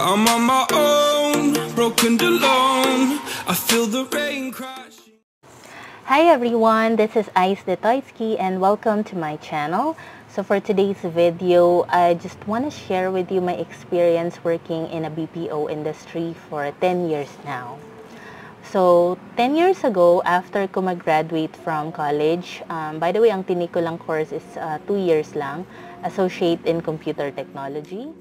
I'm on my own, broken alone. I feel the rain crashing. Hi everyone, this is Ice Detoyski and welcome to my channel. So for today's video, I just want to share with you my experience working in a BPO industry for 10 years now. So 10 years ago, after ko mag-graduate from college, by the way, ang tinik ko lang course is 2 years lang, Associate in Computer Technology.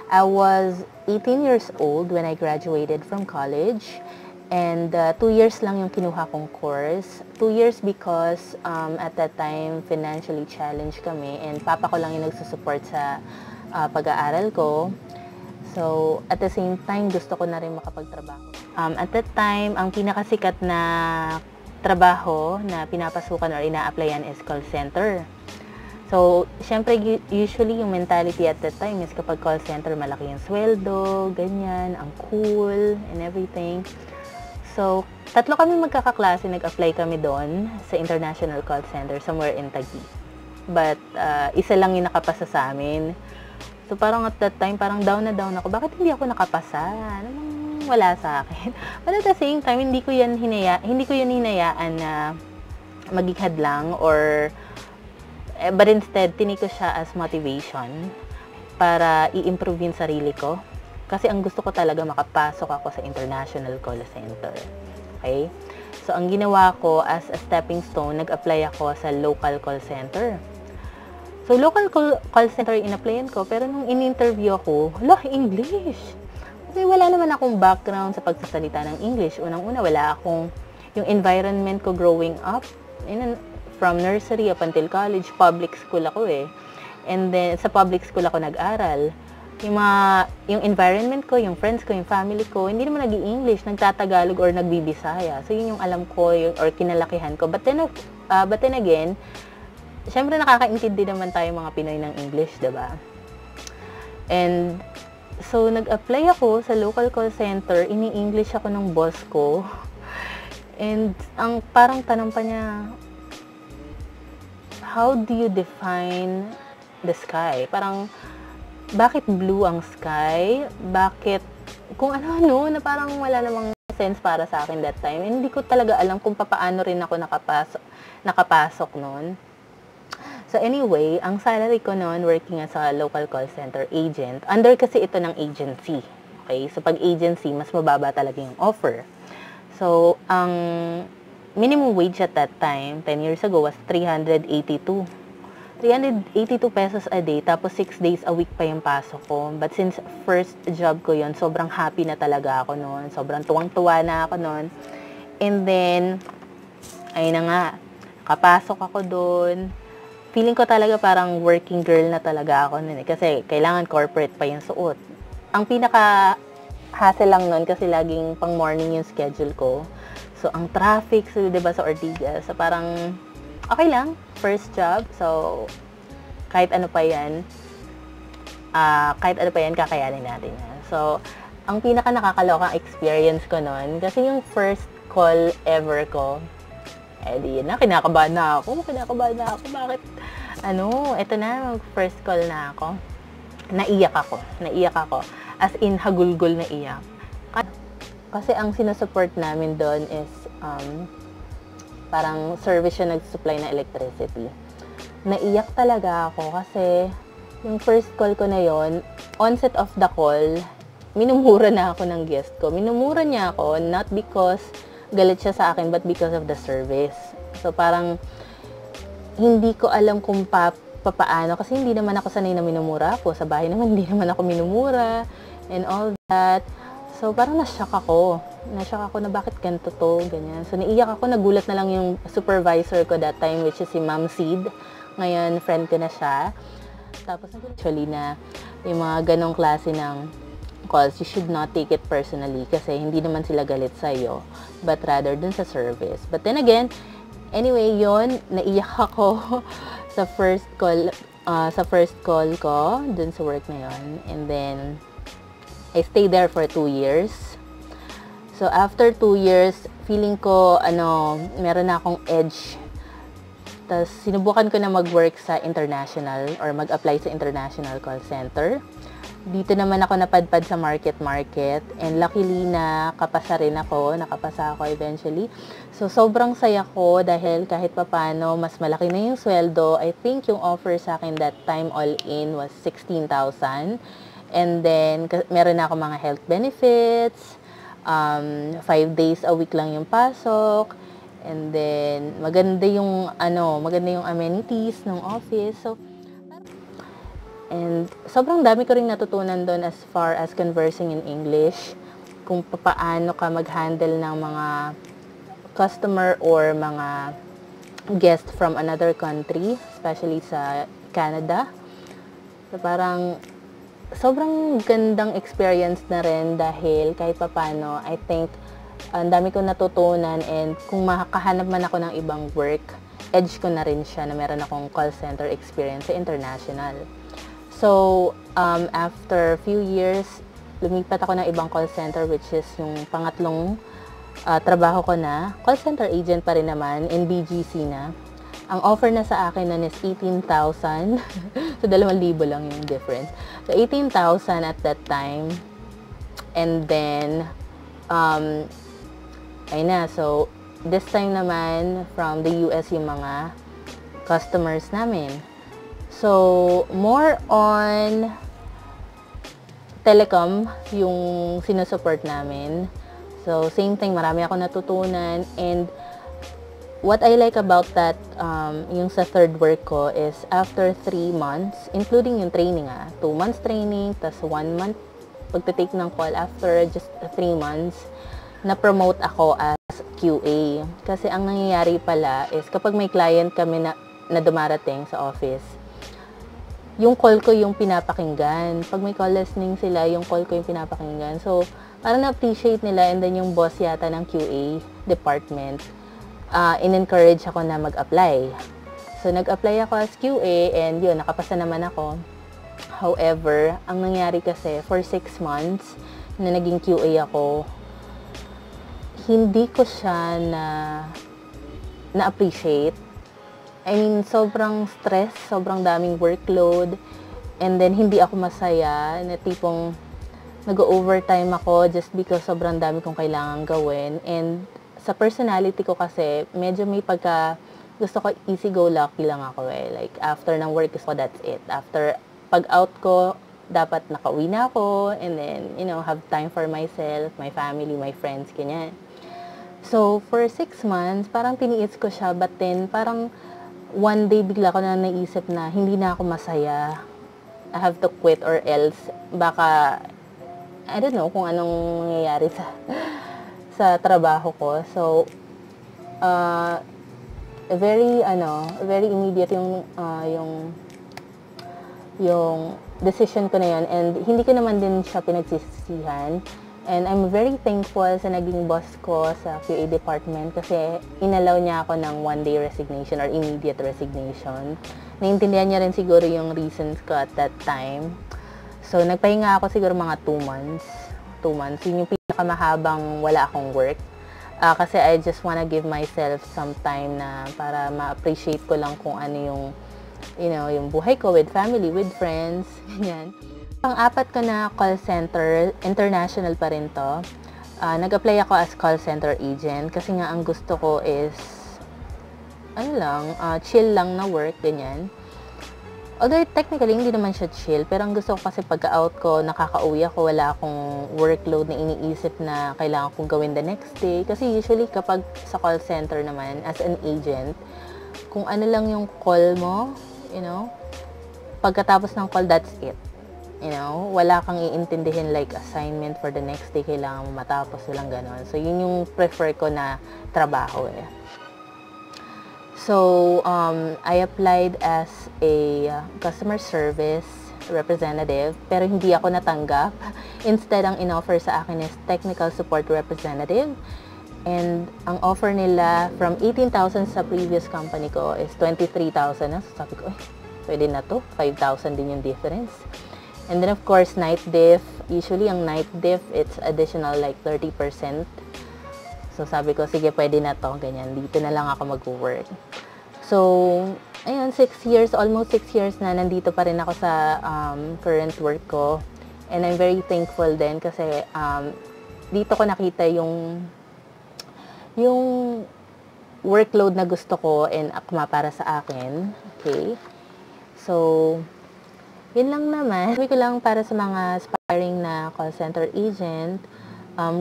I was 18 years old when I graduated from college. And 2 years lang yung kinuha kong course. 2 years because at that time, financially challenged kami and papa ko lang yung nagsusupport sa pag-aaral ko. So, at the same time, gusto ko na rin makapagtrabaho. At that time, ang pinakasikat na trabaho na pinapasukan or ina-applyan is call center. So, syempre, usually yung mentality at that time is kapag call center, malaki yung sweldo, ganyan, ang cool, and everything. So, tatlo kami magkakaklase, nag-apply kami doon sa International Call Center somewhere in Taguig. But, isa lang yung nakapasa sa amin. So, parang at that time, parang down na down ako. Bakit hindi ako nakapasa? Anong wala sa akin? But at the same time, hindi ko yun hinayaan na maging hadlang or but instead, tinik ko siya as motivation para i-improve yung sarili ko. Kasi ang gusto ko talaga makapasok ako sa international call center. Okay? So, ang ginawa ko as a stepping stone, nag-apply ako sa local call center. So, local call center in-applyan ko, pero nung in-interview ako, English! Kasi wala naman akong background sa pagsasalita ng English. Unang-una, wala akong, yung environment ko growing up, from nursery up until college, public school ako eh. And then, sa public school ako nag-aral. Yung environment ko, yung friends ko, yung family ko, hindi naman nag-i-English, nagtatagalog or nagbibisaya. So, yun yung alam ko, or kinalakihan ko. But then again, syempre nakakaintindi naman tayo mga Pinoy ng English, diba? And, so, nag-apply ako sa local call center, ini-English ako ng boss ko. And, ang parang tanong pa niya, how do you define the sky? Parang, bakit blue ang sky? Bakit, kung ano-ano, na parang wala namang sense para sa akin that time. Hindi ko talaga alam kung paano rin ako nakapasok noon. So anyway, ang salary ko noon, working as a local call center agent, under kasi ito ng agency. Okay? So pag agency, mas mababa talaga yung offer. So, ang minimum wage at that time, 10 years ago, was 382 pesos a day, tapos 6 days a week pa yung pasok ko. But since first job ko yon, sobrang happy na talaga ako noon. Sobrang tuwang-tuwa na ako noon. And then, ayun na nga, kapasok ako doon. Feeling ko talaga parang working girl na talaga ako noon. Kasi kailangan corporate pa yung suot. Ang pinaka-hassle lang noon kasi laging pang morning yung schedule ko. So, ang traffic, so, diba, sa Ortigas, so, parang, okay lang, first job, so, kahit ano pa yan, kakayanin natin yan. So, ang pinaka nakakalokang experience ko nun, kasi yung first call ever ko, di yun na, kinakabahan na ako, bakit, eto na, first call na ako, naiyak ako, as in, hagulgol na iyak. Kasi ang sinusupport namin doon is parang service siya nag-supply na electricity. Naiyak talaga ako kasi yung first call ko na yon, onset of the call, minumura na ako ng guest ko. Minumura niya ako not because galit siya sa akin but because of the service. So parang hindi ko alam kung paano kasi hindi naman ako sanay na minumura ako. Sa bahay naman hindi naman ako minumura and all that. So, parang na-shock ako. Na-shock ako na bakit ganito to, ganyan. So, naiyak ako. Nagulat na lang yung supervisor ko that time, which is si Ma'am Sid. Ngayon, friend ko na siya. Tapos, actually na yung mga ganong klase ng calls, you should not take it personally kasi hindi naman sila galit sa'yo, but rather dun sa service. But then again, anyway, yon naiyak ako sa first call ko dun sa work na yon. And then, I stayed there for 2 years. So, after 2 years, feeling ko, meron na akong edge. Tapos, sinubukan ko na mag-work sa international or mag-apply sa international call center. Dito naman ako napadpad sa market and luckily nakapasa ako eventually. So sobrang saya ko dahil kahit papano mas malaki na yung sweldo. I think yung offer sa akin that time all in was 16,000. And then meron na ako mga health benefits, 5 days a week lang yung pasok. And then maganda yung amenities ng office. So and sobrang dami ko ring natutunan doon as far as conversing in English, kung paano ka mag-handle ng mga customer or mga guest from another country, especially sa Canada. So parang sobrang gandang experience na rin dahil kahit paano, I think ang dami ko natutunan, and kung makakahanap man ako ng ibang work, edge ko na rin siya na meron akong call center experience sa international. So, after few years, lumipat ako ng ibang call center, which is yung pangatlong trabaho ko na. Call center agent pa rin naman, in BGC na. Ang offer na sa akin nun is 18,000. So, 2,000 lang yung difference. So, 18,000 at that time. And then, ayun na. So, this time naman, from the US yung mga customers namin. So, more on telecom yung sinusupport namin. So, same thing, marami ako natutunan. And what I like about that, yung sa third work ko is after 3 months, including yung training 2 months training, tas 1 month pagtitake ng call, after just 3 months, na-promote ako as QA. Kasi ang nangyayari pala is kapag may client kami na dumarating sa office, yung call ko yung pinapakinggan. Pag may call listening sila, yung call ko yung pinapakinggan. So, parang na-appreciate nila, and then yung boss yata ng QA department, in-encourage ako na mag-apply. So, nag-apply ako as QA, and yun, nakapasa naman ako. However, ang nangyari kasi, for 6 months na naging QA ako, hindi ko siya na-appreciate. I mean, sobrang stress, sobrang daming workload, and then hindi ako masaya, na tipong nag-overtime ako just because sobrang dami kong kailangan gawin. And sa personality ko kasi, medyo may gusto ko easy-go-lucky lang ako Like, after ng work ko, that's it. After pag-out ko, dapat nakauwi na ako, and then, have time for myself, my family, my friends, ganyan. So, for 6 months, parang tiniis ko siya, but then, parang one day bigla ko na naisip na hindi na ako masaya. I have to quit or else baka, I don't know kung anong mangyayari sa trabaho ko. So, very immediate yung decision ko na yun, and hindi ko naman din siya pinagsisisihan. And I'm very thankful sa naging boss ko sa QA department kasi inalaw niya ako ng 1-day resignation or immediate resignation. Naintindihan niya rin siguro yung reasons ko at that time. So, nagpahinga ako siguro mga 2 months. 2 months. Yun yung pinakamahabang wala akong work. Kasi I just wanna give myself some time na para ma-appreciate ko lang kung ano yung, yung buhay ko with family, with friends, ganyan. Pang-apat ko na call center, international pa rin to. Nag-apply ako as call center agent kasi nga ang gusto ko is, chill lang na work, ganyan. Although technically hindi naman siya chill, pero ang gusto ko kasi pagka-out ko, nakaka-uwi ako, wala akong workload na iniisip na kailangan kong gawin the next day. Kasi usually kapag sa call center naman, as an agent, kung ano lang yung call mo, pagkatapos ng call, that's it. Wala kang iintindihin like assignment for the next day, kailangan mo matapos, walang ganon. So, yun yung prefer ko na trabaho So, I applied as a customer service representative, pero hindi ako natanggap. Instead, ang in-offer sa akin is technical support representative. And ang offer nila from 18,000 sa previous company ko is 23,000 na. So, sabi ko, pwede na to. 5,000 din yung difference. And then, of course, night diff. Usually, ang night diff, it's additional like 30%. So, sabi ko, sige, pwede na to. Ganyan, dito na lang ako mag-work. So, ayun, 6 years, almost 6 years na nandito pa rin ako sa current work ko. And I'm very thankful din kasi dito ko nakita yung workload na gusto ko and akma para sa akin. Okay? So, yun lang naman. Sabi ko lang para sa mga aspiring na call center agent,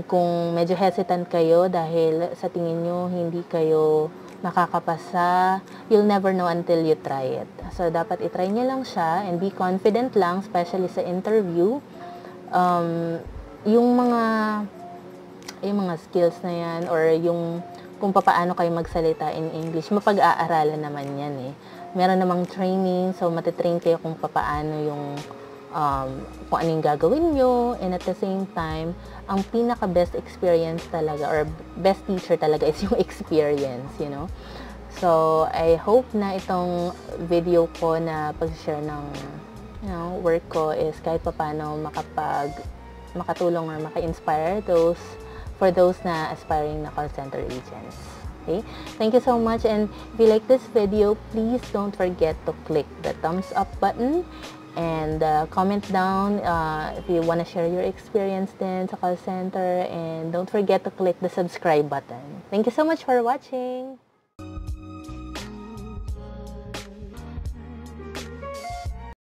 kung medyo hesitant kayo dahil sa tingin nyo hindi kayo makakapasa, you'll never know until you try it. So, dapat itry nyo lang siya and be confident lang, especially sa interview. Yung mga skills na yan or yung kung paano kayo magsalita in English, mapag-aaralan naman yan eh. Meron namang training, so matitrain kayo kung paano yung kung ano yung gagawin nyo, and at the same time, ang pinaka-best experience talaga, or best teacher talaga is yung experience, you know. So, I hope na itong video ko na pag-share ng work ko is kahit paano makatulong or maka-inspire for those na aspiring na call center agents. Okay? Thank you so much, and if you like this video, please don't forget to click the thumbs up button and comment down if you want to share your experience din sa call center, and don't forget to click the subscribe button. Thank you so much for watching!